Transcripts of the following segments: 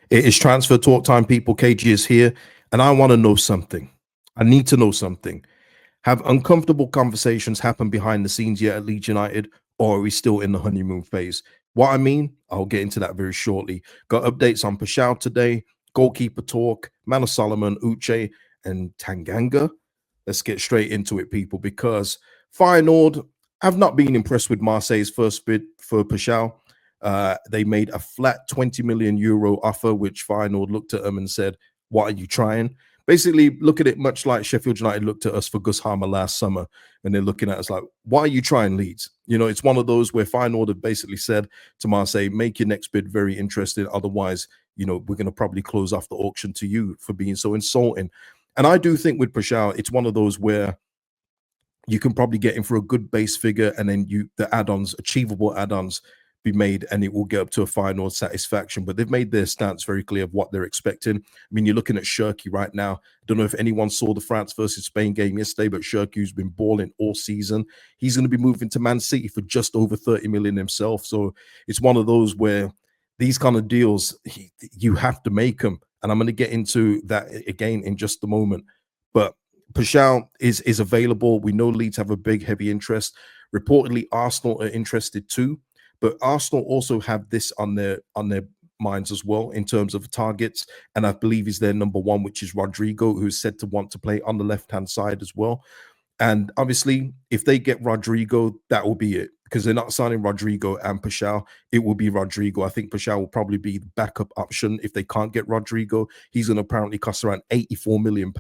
It is transfer talk time, people. KG is here, and I want to know something. I need to know something. Have uncomfortable conversations happened behind the scenes yet at Leeds United, or are we still in the honeymoon phase? What I mean, I'll get into that very shortly. Got updates on Paixão today, goalkeeper talk, Manor Solomon, Uche, and Tanganga. Let's get straight into it, people, because Feyenoord have not been impressed with Marseille's first bid for Paixão. They made a flat 20 million euro offer, which Feyenoord looked at them and said, "What are you trying?" Basically, look at it much like Sheffield United looked at us for Gus Harmer last summer, and they're looking at us like, "Why are you trying, Leeds?" You know, it's one of those where Feyenoord have basically said to Marseille, "Make your next bid very interesting, otherwise, you know, we're going to probably close off the auction to you for being so insulting." And I do think with Paixão, it's one of those where you can probably get in for a good base figure, and then the add-ons, achievable add-ons, be made, and it will get up to a final satisfaction. But they've made their stance very clear of what they're expecting. I mean, you're looking at Shirky right now. I don't know if anyone saw the France versus Spain game yesterday, but Shirky, who's been balling all season, he's going to be moving to Man City for just over 30 million himself. So it's one of those where these kind of deals, you have to make them. And I'm going to get into that again in just a moment. But Paixão is available. We know Leeds have a big, heavy interest. Reportedly, Arsenal are interested too. But Arsenal also have this on their minds as well in terms of targets, and I believe is their number one, which is Rodrigo, who's said to want to play on the left-hand side as well. And obviously, if they get Rodrigo, that will be it, because they're not signing Rodrigo and Paixão. It will be Rodrigo. I think Paixão will probably be the backup option if they can't get Rodrigo. He's going to apparently cost around £84 million.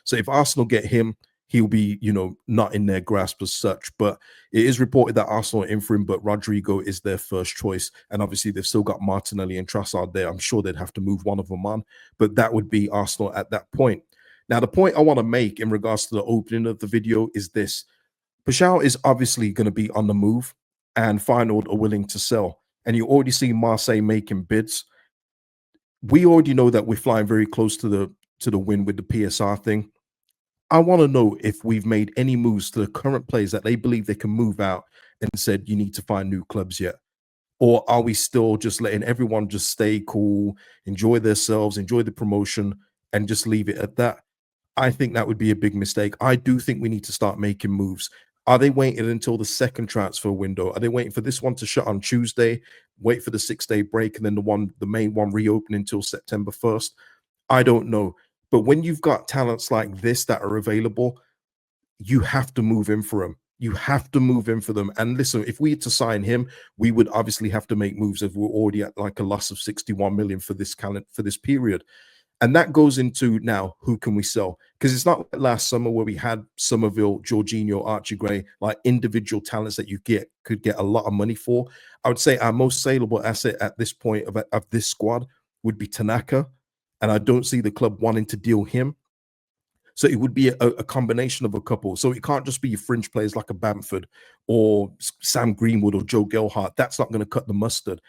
So if Arsenal get him, he'll be, you know, not in their grasp as such. But it is reported that Arsenal are in for him, but Rodrigo is their first choice. And obviously, they've still got Martinelli and Trossard there. I'm sure they'd have to move one of them on, but that would be Arsenal at that point. Now, the point I want to make in regards to the opening of the video is this. Paixão is obviously going to be on the move, and Feyenoord are willing to sell. And you already see Marseille making bids. We already know that we're flying very close to the win with the PSR thing. I want to know if we've made any moves to the current players that they believe they can move out and said, you need to find new clubs yet. Or are we still just letting everyone just stay cool, enjoy themselves, enjoy the promotion, and just leave it at that? I think that would be a big mistake. I do think we need to start making moves. Are they waiting until the second transfer window? Are they waiting for this one to shut on Tuesday, wait for the 6-day break, and then the main one reopen until September 1st? I don't know. But when you've got talents like this that are available, you have to move in for them. You have to move in for them. And listen, if we had to sign him, we would obviously have to make moves if we're already at like a loss of 61 million for this period. And that goes into now, who can we sell? Because it's not like last summer where we had Somerville, Jorginho, Archie Gray, like individual talents that you could get a lot of money for. I would say our most saleable asset at this point of this squad would be Tanaka. And I don't see the club wanting to deal him. So it would be a combination of a couple. So it can't just be your fringe players like a Bamford or Sam Greenwood or Joe Gelhardt. That's not going to cut the mustard.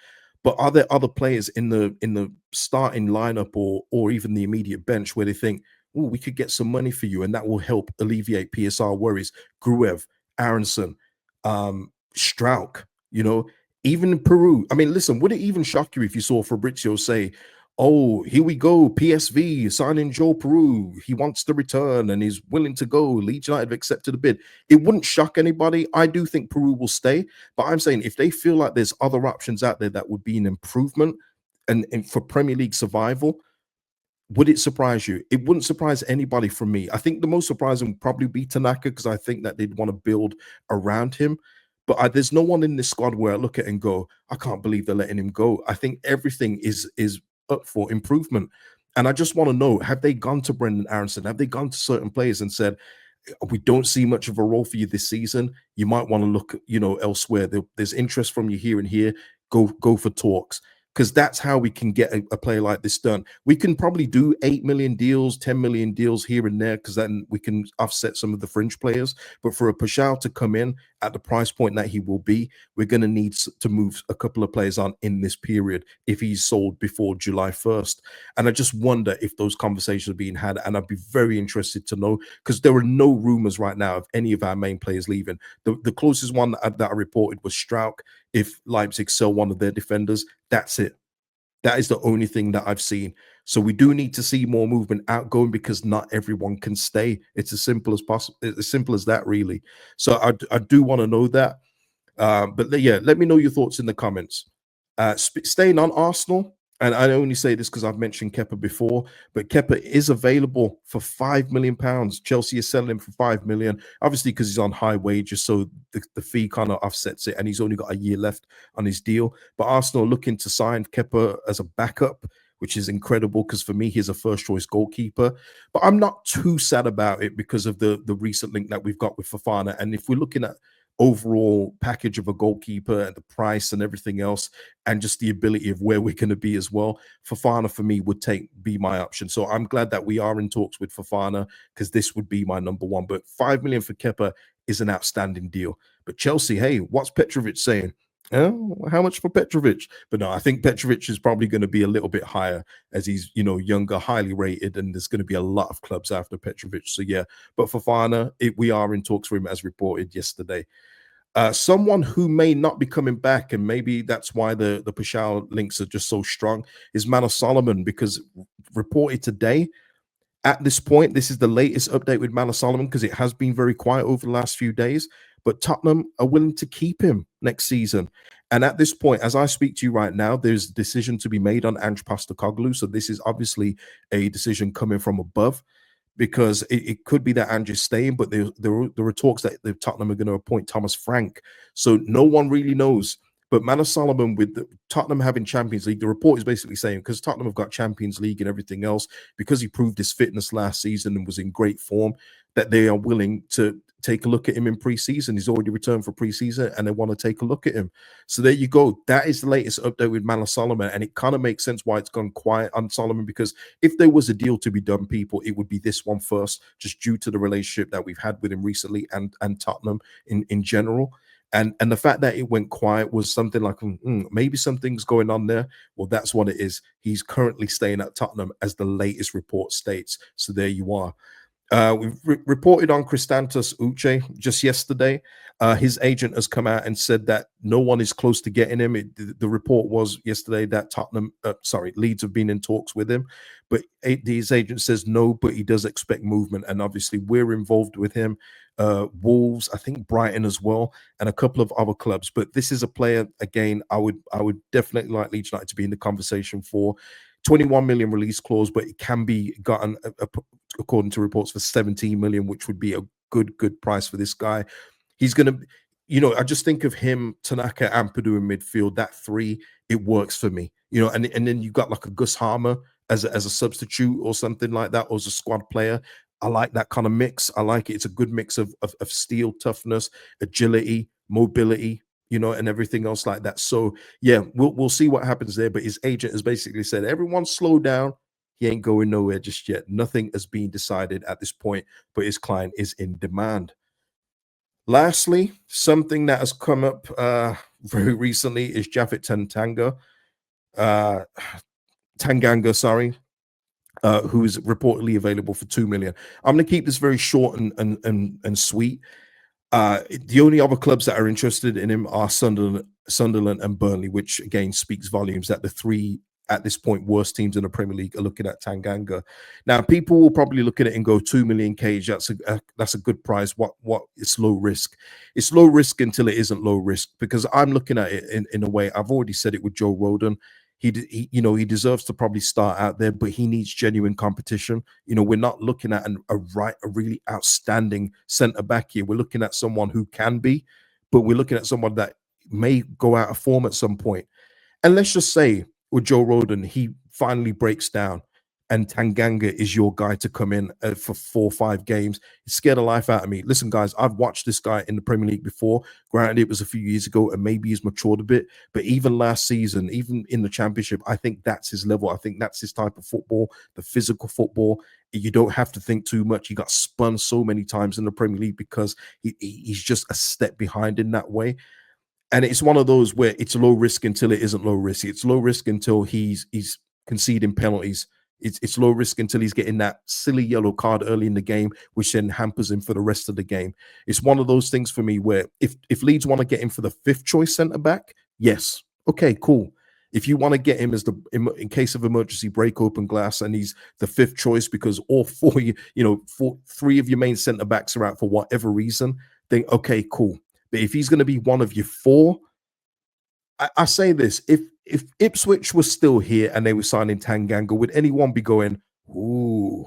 But are there other players in the starting lineup or even the immediate bench where they think, oh, we could get some money for you and that will help alleviate PSR worries? Gruev, Aronson, Strauch, you know, even Peru. I mean, listen, would it even shock you if you saw Fabrizio say, oh, here we go, PSV signing Joe Peru. He wants to return and he's willing to go. Leeds United have accepted a bid. It wouldn't shock anybody. I do think Peru will stay. But I'm saying if they feel like there's other options out there that would be an improvement and for Premier League survival, would it surprise you? It wouldn't surprise anybody from me. I think the most surprising would probably be Tanaka because I think that they'd want to build around him. But there's no one in this squad where I look at it and go, I can't believe they're letting him go. I think everything is up for improvement. And I just want to know, have they gone to Brendan Aronson? Have they gone to certain players and said, we don't see much of a role for you this season. You might want to look, you know, elsewhere. There's interest from you here and here. Go for talks. Because that's how we can get a player like this done. We can probably do 8 million deals, 10 million deals here and there, because then we can offset some of the fringe players. But for a Paixão to come in at the price point that he will be, we're going to need to move a couple of players on in this period if he's sold before July 1st. And I just wonder if those conversations are being had. And I'd be very interested to know, because there are no rumors right now of any of our main players leaving. The closest one that I reported was Strauch. If Leipzig sell one of their defenders, that's it. That is the only thing that I've seen. So we do need to see more movement outgoing because not everyone can stay. It's as simple as possible, as simple as that, really. So I do want to know that. Yeah, let me know your thoughts in the comments. Staying on Arsenal, and I only say this because I've mentioned Kepa before, but Kepa is available for £5 million. Chelsea is selling him for 5 million, obviously because he's on high wages, so the fee kind of offsets it, and he's only got a year left on his deal. But Arsenal are looking to sign Kepa as a backup, which is incredible because for me, he's a first choice goalkeeper. But I'm not too sad about it because of the recent link that we've got with Fofana. And if we're looking at overall package of a goalkeeper and the price and everything else, and just the ability of where we're going to be as well, Fofana for me would be my option. So I'm glad that we are in talks with Fofana because this would be my number one. But 5 million for Kepa is an outstanding deal. But Chelsea, hey, what's Petrovic saying? How much for Petrovic? But no, I think Petrovic is probably going to be a little bit higher as he's, younger, highly rated, and there's going to be a lot of clubs after Petrovic. So yeah, but Fofana, we are in talks for him as reported yesterday. Someone who may not be coming back, and maybe that's why the Paixão links are just so strong, is Manor Solomon, because reported today, at this point, this is the latest update with Manor Solomon because it has been very quiet over the last few days, but Tottenham are willing to keep him next season. And at this point, as I speak to you right now, there's a decision to be made on Ange Postecoglou. So this is obviously a decision coming from above, because it could be that Andrew's staying, but there are talks that the Tottenham are going to appoint Thomas Frank. So no one really knows. But Manor Solomon, with Tottenham having Champions League, the report is basically saying because Tottenham have got Champions League and everything else, because he proved his fitness last season and was in great form, that they are willing to take a look at him in pre-season. He's already returned for pre-season and they want to take a look at him. So there you go. That is the latest update with Manor Solomon. And it kind of makes sense why it's gone quiet on Solomon, because if there was a deal to be done, people, it would be this one first, just due to the relationship that we've had with him recently and Tottenham in general. And the fact that it went quiet was something like, maybe something's going on there. Well, that's what it is. He's currently staying at Tottenham as the latest report states. So there you are. We've reported on Christantus Uche just yesterday. His agent has come out and said that no one is close to getting him. The report was yesterday that Leeds have been in talks with him, but his agent says no, but he does expect movement. And obviously we're involved with him. Wolves, I think Brighton as well, and a couple of other clubs. But this is a player, again, I would definitely like Leeds United to be in the conversation for. 21 million release clause, but it can be gotten, according to reports, for 17 million, which would be a good price for this guy. He's going to, I just think of him, Tanaka, Ampadu in midfield. That three, it works for me, and then you got like a Gus Harmer as a substitute or something like that, or as a squad player. I like that kind of mix. I like it. It's a good mix of steel, toughness, agility, mobility, and everything else like that. So yeah, we'll see what happens there. But his agent has basically said, everyone slow down. He ain't going nowhere just yet. Nothing has been decided at this point, but his client is in demand. Lastly, something that has come up very recently is Japhet Tanganga, sorry, who is reportedly available for 2 million. I'm going to keep this very short and sweet. The only other clubs that are interested in him are Sunderland and Burnley, which again speaks volumes that the three at this point worst teams in the Premier League are looking at Tanganga. Now, people will probably look at it and go 2 million cage. That's a good price. What it's low risk. It's low risk until it isn't low risk, because I'm looking at it in a way. I've already said it with Joe Rodon. He deserves to probably start out there, but he needs genuine competition. We're not looking at a really outstanding centre back here. We're looking at someone who can be, but we're looking at someone that may go out of form at some point. And let's just say with Joe Rodon, he finally breaks down, and Tanganga is your guy to come in for 4 or 5 games. It scared the life out of me. Listen, guys, I've watched this guy in the Premier League before. Granted, it was a few years ago, and maybe he's matured a bit. But even last season, even in the Championship, I think that's his level. I think that's his type of football, the physical football. You don't have to think too much. He got spun so many times in the Premier League because he's just a step behind in that way. And it's one of those where it's low risk until it isn't low risk. It's low risk until he's conceding penalties. It's low risk until he's getting that silly yellow card early in the game, which then hampers him for the rest of the game. It's one of those things for me where if Leeds want to get him for the 5th choice centre back, yes, okay, cool. If you want to get him as in case of emergency, break open glass, and he's the 5th choice because all 4, 3 of your main centre backs are out for whatever reason, then okay, cool. But if he's going to be one of your 4, I say this: if Ipswich was still here and they were signing Tanganga, would anyone be going, "Ooh,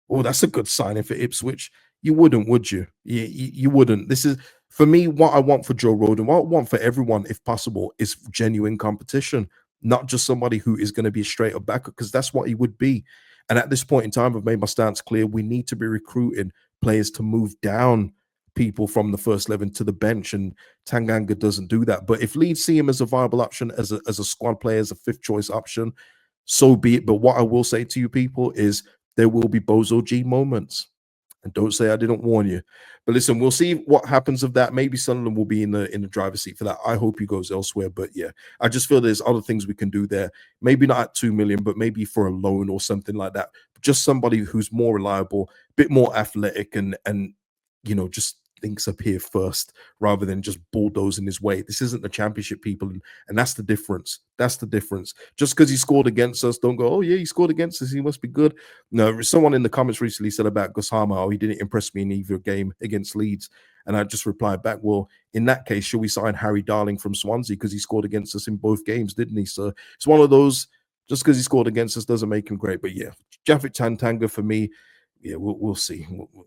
oh, that's a good signing for Ipswich"? You wouldn't, would you? You wouldn't. This is, for me, what I want for Joe Rodon, what I want for everyone, if possible, is genuine competition, not just somebody who is going to be a straight up backup, because that's what he would be. And at this point in time, I've made my stance clear. We need to be recruiting players to move down people from the first 11 to the bench, and Tanganga doesn't do that. But if Leeds see him as a viable option, as a squad player, as a 5th choice option, so be it. But what I will say to you people is there will be Bozo G moments. And don't say I didn't warn you. But listen, we'll see what happens of that. Maybe Sunderland will be in the driver's seat for that. I hope he goes elsewhere. But yeah, I just feel there's other things we can do there. Maybe not at 2 million, but maybe for a loan or something like that. Just somebody who's more reliable, a bit more athletic, and just thinks up here first rather than just bulldozing his way. This isn't the Championship, people, and that's the difference. That's the difference. Just because he scored against us, don't go, oh yeah, he scored against us, he must be good. No, someone in the comments recently said about Gosama, oh, he didn't impress me in either game against Leeds. And I just replied back, well, in that case, should we sign Harry Darling from Swansea because he scored against us in both games, didn't he? So it's one of those, just because he scored against us doesn't make him great. But yeah, Japhet Tanganga for me, yeah, we'll see.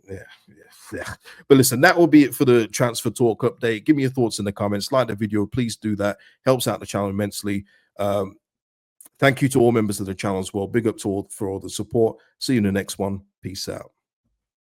Yeah. But listen, that will be it for the transfer talk update. Give me your thoughts in the comments. Like the video, please do that. Helps out the channel immensely. Thank you to all members of the channel as well. Big up to all for all the support. See you in the next one. Peace out.